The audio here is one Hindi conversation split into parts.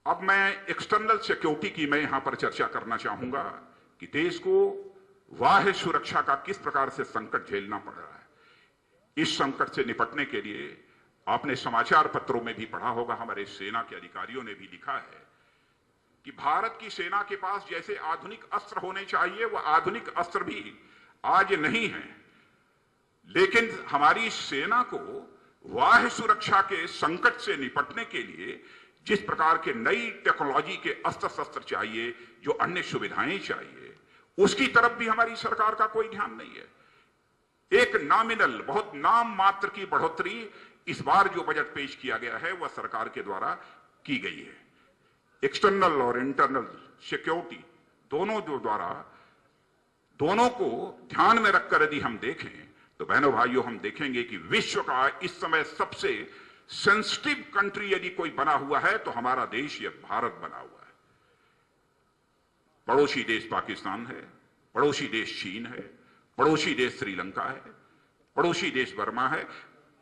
अब मैं एक्सटर्नल सिक्योरिटी की मैं यहां पर चर्चा करना चाहूंगा कि देश को बाह्य सुरक्षा का किस प्रकार से संकट झेलना पड़ रहा है। इस संकट से निपटने के लिए आपने समाचार पत्रों में भी पढ़ा होगा, हमारे सेना के अधिकारियों ने भी लिखा है कि भारत की सेना के पास जैसे आधुनिक अस्त्र होने चाहिए वह आधुनिक अस्त्र भी आज नहीं है। लेकिन हमारी सेना को बाह्य सुरक्षा के संकट से निपटने के लिए जिस प्रकार के नई टेक्नोलॉजी के अस्त्र शस्त्र चाहिए, जो अन्य सुविधाएं चाहिए, उसकी तरफ भी हमारी सरकार का कोई ध्यान नहीं है। एक नॉमिनल, बहुत नाम मात्र की बढ़ोतरी इस बार जो बजट पेश किया गया है वह सरकार के द्वारा की गई है। एक्सटर्नल और इंटरनल सिक्योरिटी दोनों को ध्यान में रखकर यदि हम देखें तो बहनों भाइयों, हम देखेंगे कि विश्व का इस समय सबसे सेंसिटिव कंट्री यदि कोई बना हुआ है तो हमारा देश, यह भारत बना हुआ है। पड़ोसी देश पाकिस्तान है, पड़ोसी देश चीन है, पड़ोसी देश श्रीलंका है, पड़ोसी देश बर्मा है,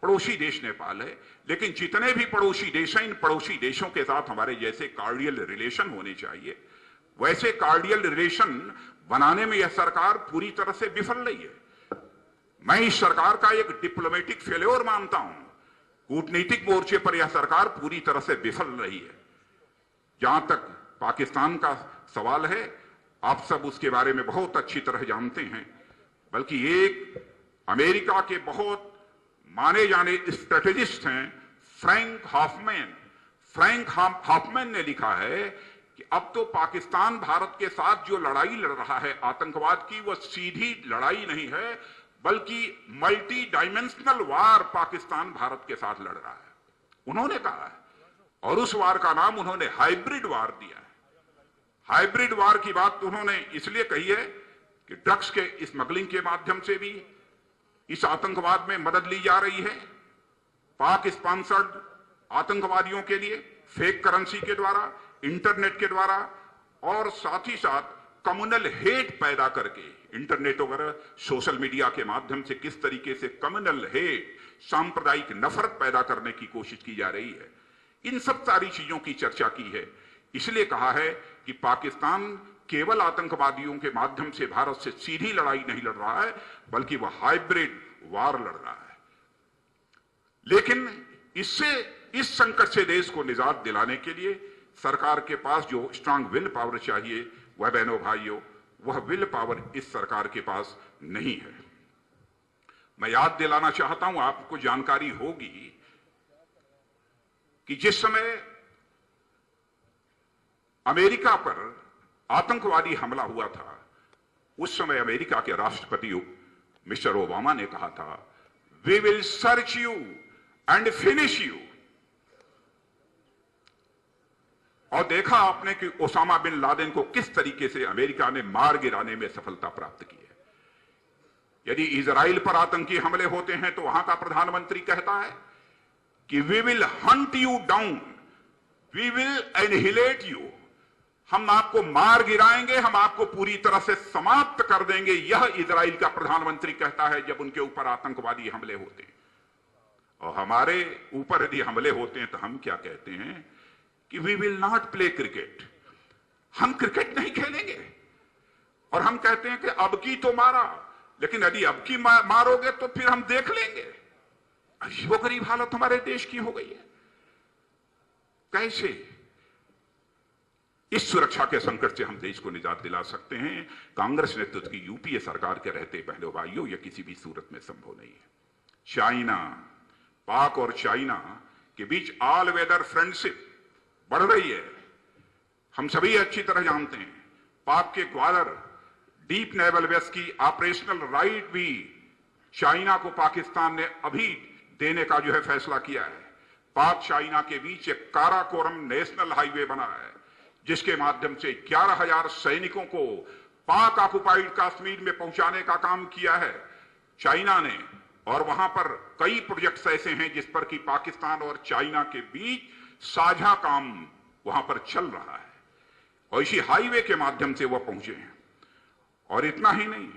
पड़ोसी देश नेपाल है। लेकिन जितने भी पड़ोसी देश हैं, इन पड़ोसी देशों के साथ हमारे जैसे कार्डियल रिलेशन होने चाहिए, वैसे कार्डियल रिलेशन बनाने में यह सरकार पूरी तरह से विफल रही है। मैं इस सरकार का एक डिप्लोमेटिक फेल्योर मानता हूं। कूटनीतिक मोर्चे पर यह सरकार पूरी तरह से विफल रही है। जहां तक पाकिस्तान का सवाल है, आप सब उसके बारे में बहुत अच्छी तरह जानते हैं। बल्कि एक अमेरिका के बहुत माने जाने स्ट्रेटेजिस्ट हैं फ्रैंक हॉफमैन ने लिखा है कि अब तो पाकिस्तान भारत के साथ जो लड़ाई लड़ रहा है आतंकवाद की, वह सीधी लड़ाई नहीं है, बल्कि मल्टी डायमेंशनल वार पाकिस्तान भारत के साथ लड़ रहा है, उन्होंने कहा है। और उस वार का नाम उन्होंने हाइब्रिड वार दिया है। हाइब्रिड वार की बात उन्होंने इसलिए कही है कि ड्रग्स के स्मगलिंग के माध्यम से भी इस आतंकवाद में मदद ली जा रही है, पाक स्पॉन्सर्ड आतंकवादियों के लिए फेक करेंसी के द्वारा, इंटरनेट के द्वारा, और साथ ही साथ कम्युनल हेट पैदा करके इंटरनेट वगैरह सोशल मीडिया के माध्यम से किस तरीके से कम्युनल हेट, सांप्रदायिक नफरत पैदा करने की कोशिश की जा रही है। इन सब सारी चीजों की चर्चा की है। इसलिए कहा है कि पाकिस्तान केवल आतंकवादियों के माध्यम से भारत से सीधी लड़ाई नहीं लड़ रहा है, बल्कि वह हाइब्रिड वार लड़ रहा है। लेकिन इस संकट से देश को निजात दिलाने के लिए सरकार के पास जो स्ट्रांग विल पावर चाहिए, वह बहनों भाइयों, वह विल पावर इस सरकार के पास नहीं है। मैं याद दिलाना चाहता हूं, आपको जानकारी होगी कि जिस समय अमेरिका पर आतंकवादी हमला हुआ था, उस समय अमेरिका के राष्ट्रपति मिस्टर ओबामा ने कहा था, we will search you and finish you. और देखा आपने कि ओसामा बिन लादेन को किस तरीके से अमेरिका ने मार गिराने में सफलता प्राप्त की है। यदि इजराइल पर आतंकी हमले होते हैं तो वहां का प्रधानमंत्री कहता है कि we will hunt you down, we will annihilate you. हम आपको मार गिराएंगे, हम आपको पूरी तरह से समाप्त कर देंगे। यह इजराइल का प्रधानमंत्री कहता है जब उनके ऊपर आतंकवादी हमले होते हैं। और हमारे ऊपर यदि हमले होते हैं तो हम क्या कहते हैं कि we will not play cricket, हम क्रिकेट नहीं खेलेंगे। और हम कहते हैं कि अब की तो मारा, लेकिन यदि अब की मारोगे तो फिर हम देख लेंगे। अजीबोगरीब हालत हमारे देश की हो गई है। कैसे इस सुरक्षा के संकट से हम देश को निजात दिला सकते हैं? कांग्रेस नेतृत्व की यूपीए सरकार के रहते बहनों भाइयों, यह किसी भी सूरत में संभव नहीं है। चाइना, पाक और चाइना के बीच ऑल वेदर फ्रेंडशिप बढ़ रही है, हम सभी अच्छी तरह जानते हैं। पाक के ग्वादर डीप नेवल बेस की ऑपरेशनल राइट भी चाइना को पाकिस्तान ने अभी देने का जो है फैसला किया है। पाक चाइना के बीच एक काराकोरम नेशनल हाईवे बना है, जिसके माध्यम से 11,000 सैनिकों को पाक ऑक्युपाइड कश्मीर में पहुंचाने का काम किया है चाइना ने। और वहां पर कई प्रोजेक्ट्स ऐसे हैं जिस पर कि पाकिस्तान और चाइना के बीच साझा काम वहां पर चल रहा है, और इसी हाईवे के माध्यम से वह पहुंचे हैं। और इतना ही नहीं,